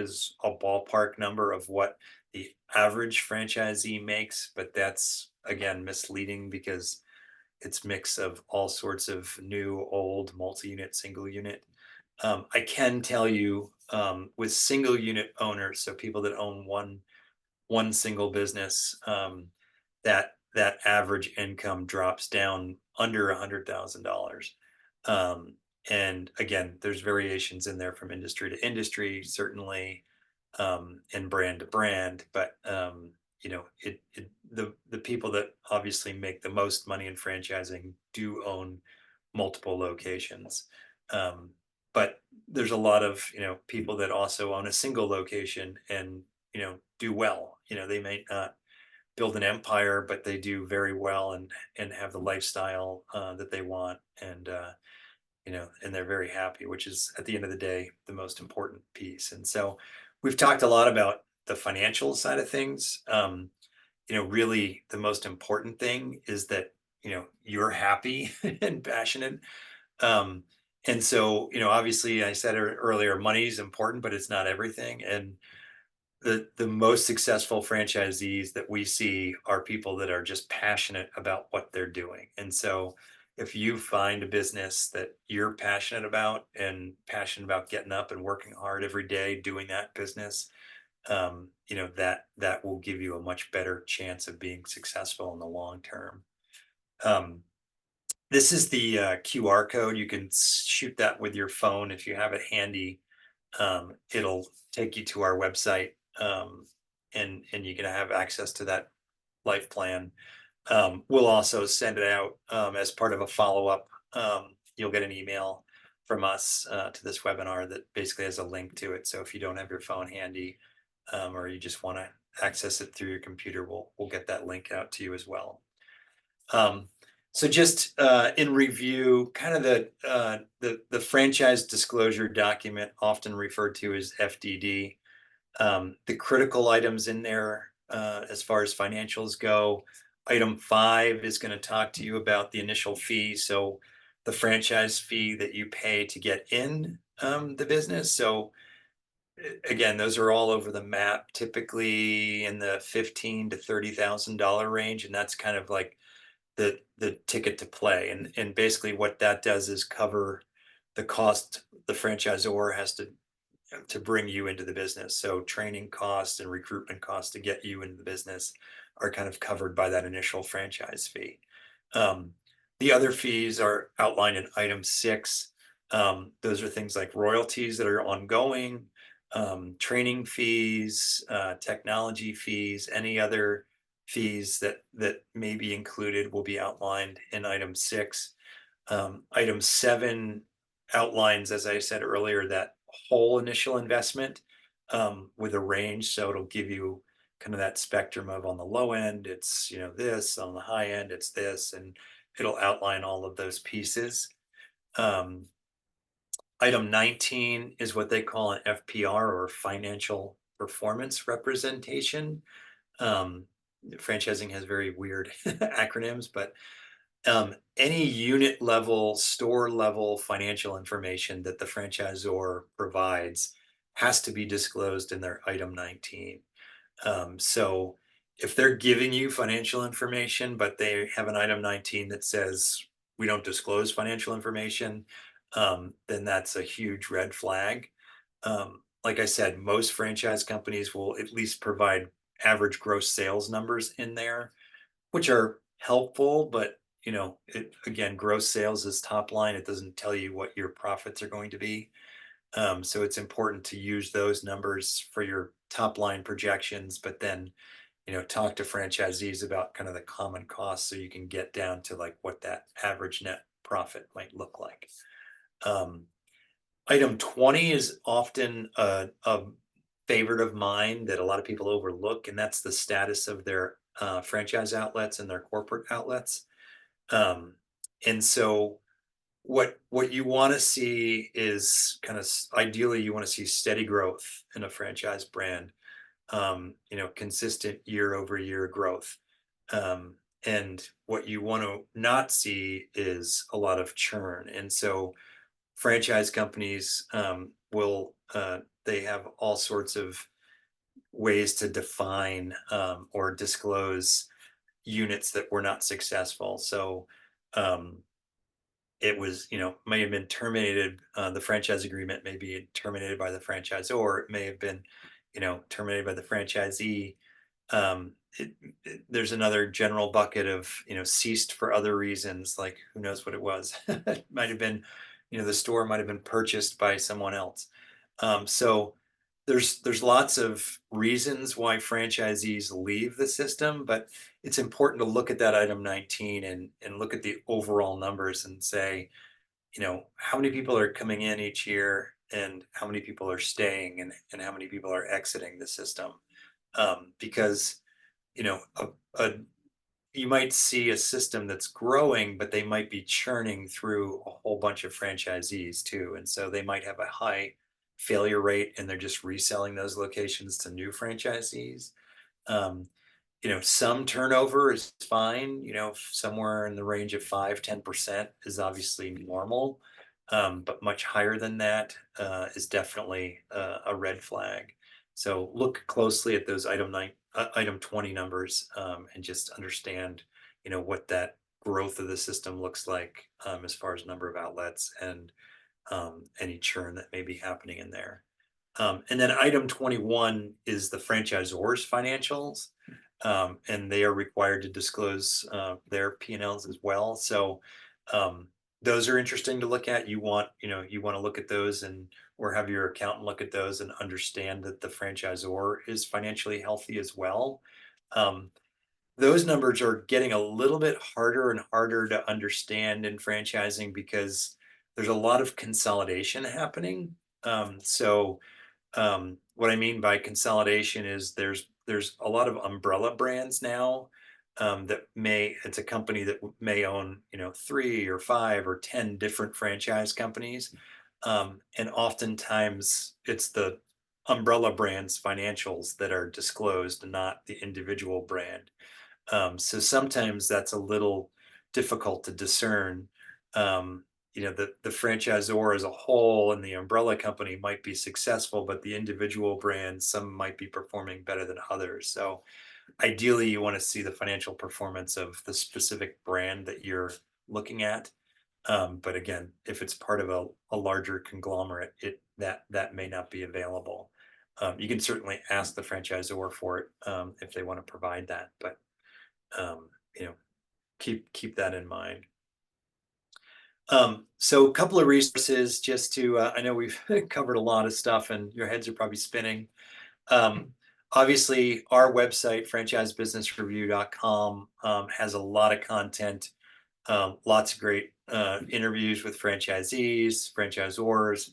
[SPEAKER 1] a ballpark number of what the average franchisee makes, but that's again misleading because it's mix of all sorts of new, old, multi-unit, single unit. I can tell you, with single unit owners, so people that own one single business, that average income drops down under $100,000. Um, and again, there's variations in there from industry to industry, certainly, and brand to brand. But the people that obviously make the most money in franchising do own multiple locations. Um, but there's a lot of people that also own a single location and do well. They may not build an empire, but they do very well, and have the lifestyle, that they want. And and they're very happy, which is at the end of the day the most important piece. And so we've talked a lot about the financial side of things. Really the most important thing is that you're happy and passionate. um, and so obviously, I said earlier, money is important, but it's not everything. And the most successful franchisees that we see are people that are just passionate about what they're doing. And so if you find a business that you're passionate about, and passionate about getting up and working hard every day doing that business, that will give you a much better chance of being successful in the long term. Um, this is the, QR code. You can shoot that with your phone if you have it handy. It'll take you to our website, and you can have access to that life plan. We'll also send it out, as part of a follow-up. You'll get an email from us, to this webinar that basically has a link to it. So if you don't have your phone handy, or you just want to access it through your computer, we'll get that link out to you as well. Um, so just, in review, kind of the franchise disclosure document, often referred to as FDD. The critical items in there, as far as financials go. Item 5 is going to talk to you about the initial fee. So the franchise fee that you pay to get in, the business. So again, those are all over the map, typically in the $15,000 to $30,000 range, and that's kind of like the ticket to play. And basically what that does is cover the cost the franchisor has to bring you into the business. So training costs and recruitment costs to get you into the business are kind of covered by that initial franchise fee. Um, the other fees are outlined in item 6. Those are things like royalties that are ongoing, training fees, technology fees, any other fees that may be included will be outlined in item 6. Item 7 outlines, as I said earlier, that whole initial investment with a range. So it'll give you kind of that spectrum of on the low end, it's this, on the high end, it's this, and it'll outline all of those pieces. Um, Item 19 is what they call an FPR, or financial performance representation. Um, Franchising has very weird acronyms, but any unit level, store level financial information that the franchisor provides has to be disclosed in their item 19. So if they're giving you financial information, but they have an item 19 that says we don't disclose financial information, then that's a huge red flag. Like I said, most franchise companies will at least provide average gross sales numbers in there, which are helpful, but again, gross sales is top line. It doesn't tell you what your profits are going to be. So it's important to use those numbers for your top line projections, but then, talk to franchisees about kind of the common costs so you can get down to like what that average net profit might look like. Um, Item 20 is often a favorite of mine that a lot of people overlook, and that's the status of their franchise outlets and their corporate outlets. Um, and so what you want to see is kind of ideally you want to see steady growth in a franchise brand, consistent year over year growth. Um, and what you want to not see is a lot of churn. And so franchise companies will they have all sorts of ways to define or disclose units that were not successful. So um, it was, may have been terminated. The franchise agreement may be terminated by the franchisor. It may have been, terminated by the franchisee. There's another general bucket of, ceased for other reasons, like who knows what it was. It might have been, the store might have been purchased by someone else. So there's lots of reasons why franchisees leave the system, but it's important to look at that item 19 and look at the overall numbers and say, how many people are coming in each year and how many people are staying and how many people are exiting the system. Because, you know, a, a you might see a system that's growing, but they might be churning through a whole bunch of franchisees too. And so they might have a high failure rate and they're just reselling those locations to new franchisees. Um, some turnover is fine, somewhere in the range of 5-10% is obviously normal. But much higher than that is definitely a red flag. So look closely at those item 20 numbers and just understand, what that growth of the system looks like as far as number of outlets and any churn that may be happening in there. And then item 21 is the franchisor's financials, and they are required to disclose their P&Ls as well. So those are interesting to look at. You want to look at those or have your accountant look at those and understand that the franchisor is financially healthy as well. Um, those numbers are getting a little bit harder and harder to understand in franchising because there's a lot of consolidation happening. So what I mean by consolidation is there's a lot of umbrella brands now that it's a company that may own 3 or 5 or 10 different franchise companies, and oftentimes it's the umbrella brand's financials that are disclosed and not the individual brand. So sometimes that's a little difficult to discern. The franchisor as a whole and the umbrella company might be successful, but the individual brands, some might be performing better than others. So ideally, you want to see the financial performance of the specific brand that you're looking at. But again, if it's part of a larger conglomerate, that may not be available. You can certainly ask the franchisor for it if they want to provide that, but um, you know, keep that in mind. So a couple of resources just to, I know we've covered a lot of stuff and your heads are probably spinning. Um, Obviously, our website, franchisebusinessreview.com, has a lot of content, lots of great interviews with franchisees, franchisors,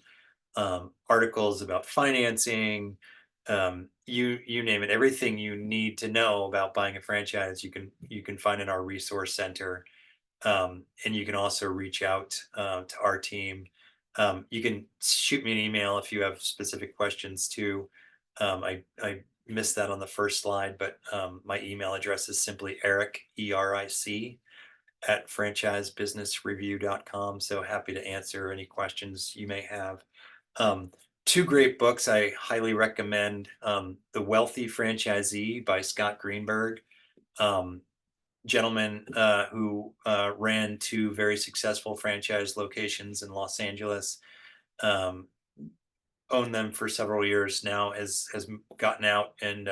[SPEAKER 1] articles about financing, you name it, everything you need to know about buying a franchise, you can find in our resource center. And you can also reach out to our team. You can shoot me an email if you have specific questions too. I missed that on the first slide, but my email address is simply Eric, ERIC, at franchisebusinessreview.com. So happy to answer any questions you may have. Um, Two great books I highly recommend: The Wealthy Franchisee by Scott Greenberg. Um, Gentleman who ran two very successful franchise locations in Los Angeles, um, owned them for several years now, has gotten out and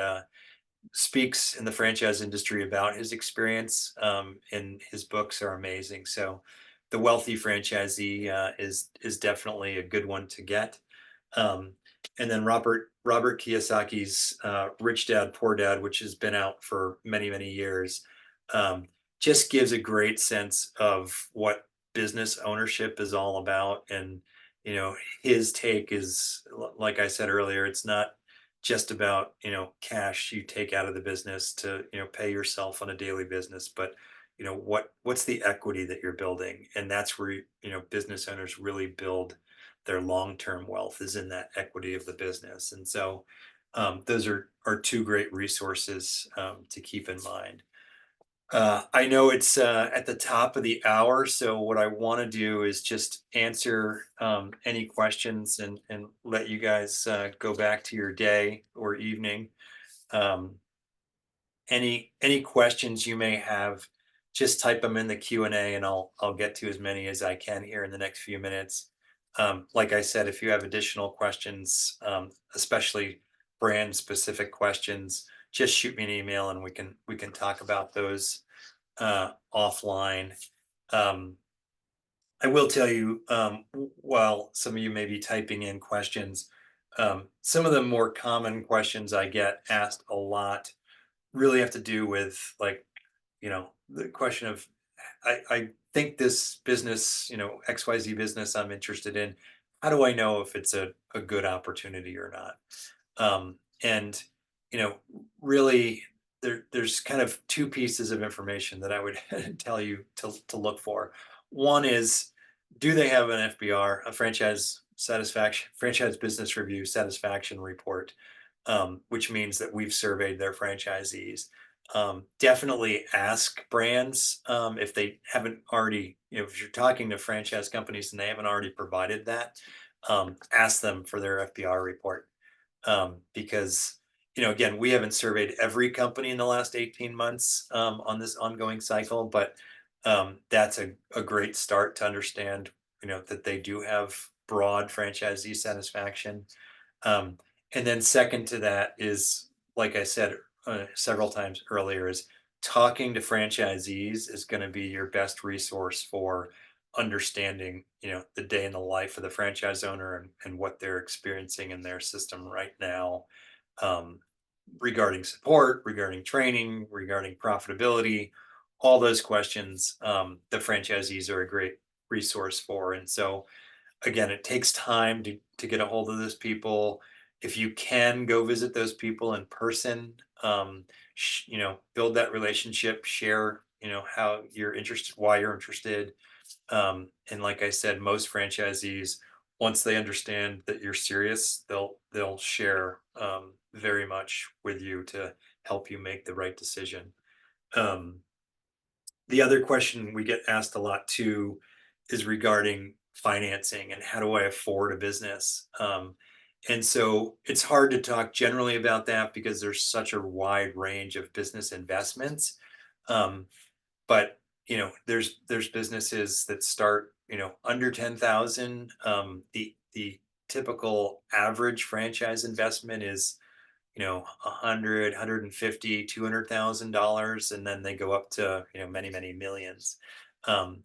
[SPEAKER 1] speaks in the franchise industry about his experience, and his books are amazing. So, The Wealthy Franchisee is definitely a good one to get. Um, and then Robert Kiyosaki's Rich Dad Poor Dad, which has been out for many years, um, just gives a great sense of what business ownership is all about. And his take is, like I said earlier, it's not just about cash you take out of the business to pay yourself on a daily business, but what's the equity that you're building, and that's where business owners really build their long-term wealth, is in that equity of the business. And so those are two great resources to keep in mind. I know it's at the top of the hour, so what I want to do is just answer any questions and let you guys go back to your day or evening. Um, any questions you may have, just type them in the Q&A and I'll get to as many as I can here in the next few minutes. Like I said, if you have additional questions, especially brand specific questions, just shoot me an email and we can talk about those offline. Um, I will tell you, while some of you may be typing in questions, some of the more common questions I get asked a lot really have to do with, like, the question of, I think this business, XYZ business I'm interested in, how do I know if it's a good opportunity or not? And you know, really, there's kind of two pieces of information that I would tell you to look for. One is, do they have an FBR, a franchise business review satisfaction report, which means that we've surveyed their franchisees. Definitely ask brands if they haven't already, if you're talking to franchise companies and they haven't already provided that, ask them for their FBR report. Because, again, we haven't surveyed every company in the last 18 months on this ongoing cycle, but that's a great start to understand, that they do have broad franchisee satisfaction. Um, and then second to that is, like I said several times earlier, is talking to franchisees is going to be your best resource for understanding, the day in the life of the franchise owner, and what they're experiencing in their system right now, um, regarding support, regarding training, regarding profitability, all those questions, the franchisees are a great resource for. And so, again, it takes time to get a hold of those people. If you can go visit those people in person, build that relationship, share, how you're interested, why you're interested. And like I said, most franchisees, once they understand that you're serious, they'll share very much with you to help you make the right decision. Um, the other question we get asked a lot too is regarding financing and how do I afford a business? And so it's hard to talk generally about that because there's such a wide range of business investments. Um, but there's businesses that start under 10,000. The typical average franchise investment is 150, $200,000, and then they go up to many millions. um,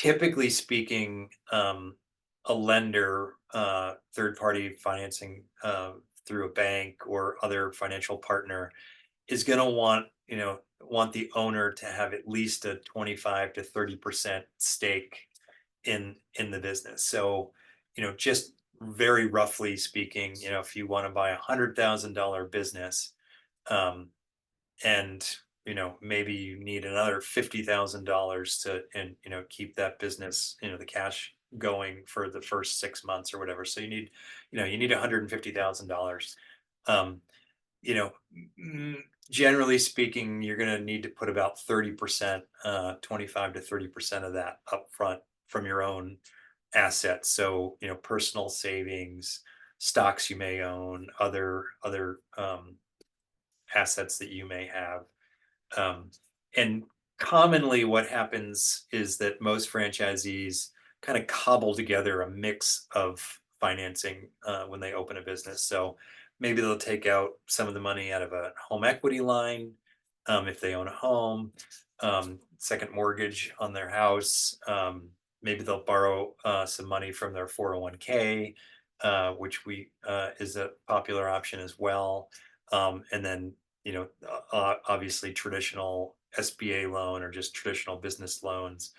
[SPEAKER 1] typically speaking, a lender, third party financing through a bank or other financial partner is going to want the owner to have at least a 25 to 30% stake in the business. So, just very roughly speaking, if you want to buy $100,000 business, um, and maybe you need another $50,000 to and keep that business, the cash going for the first 6 months or whatever. So you need $150,000. Um, you know, mm, Generally speaking, you're going to need to put about 30%, 25 to 30% of that upfront from your own assets. So, personal savings, stocks you may own, other assets that you may have. Um, and commonly, what happens is that most franchisees kind of cobble together a mix of financing when they open a business. So maybe they'll take out some of the money out of a home equity line if they own a home, second mortgage on their house. Maybe they'll borrow some money from their 401k, which we is a popular option as well. And then obviously traditional SBA loan or just traditional business loans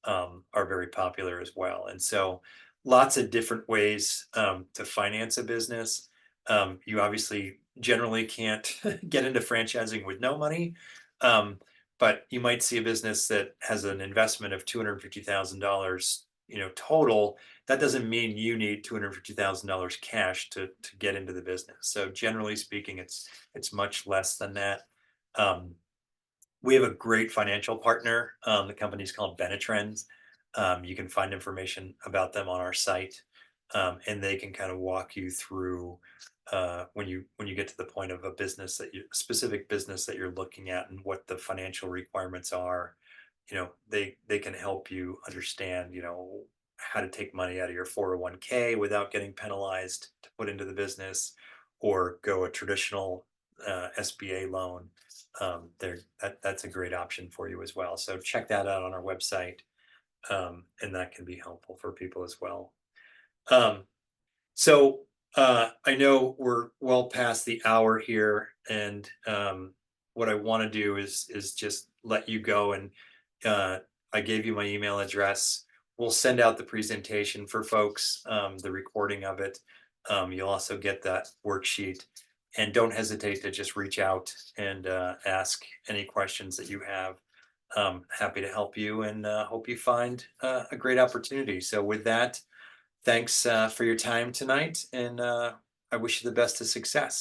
[SPEAKER 1] are very popular as well. And so lots of different ways to finance a business. You obviously generally can't get into franchising with no money. Um, but you might see a business that has an investment of $250,000, total. That doesn't mean you need $250,000 cash to get into the business. So generally speaking, it's much less than that. Um, we have a great financial partner. The company's called Benetrends. You can find information about them on our site, and they can kind of walk you through when you get to the point of a business specific business that you're looking at and what the financial requirements are. They can help you understand how to take money out of your 401k without getting penalized to put into the business, or go a traditional SBA loan. That's a great option for you as well. So check that out on our website, and that can be helpful for people as well. Um, I know we're well past the hour here, and what I want to do is just let you go. And uh, I gave you my email address. We'll send out the presentation for folks, the recording of it. You'll also get that worksheet. And don't hesitate to just reach out and ask any questions that you have. Happy to help you, and hope you find a great opportunity. So with that, thanks for your time tonight, and I wish you the best of success.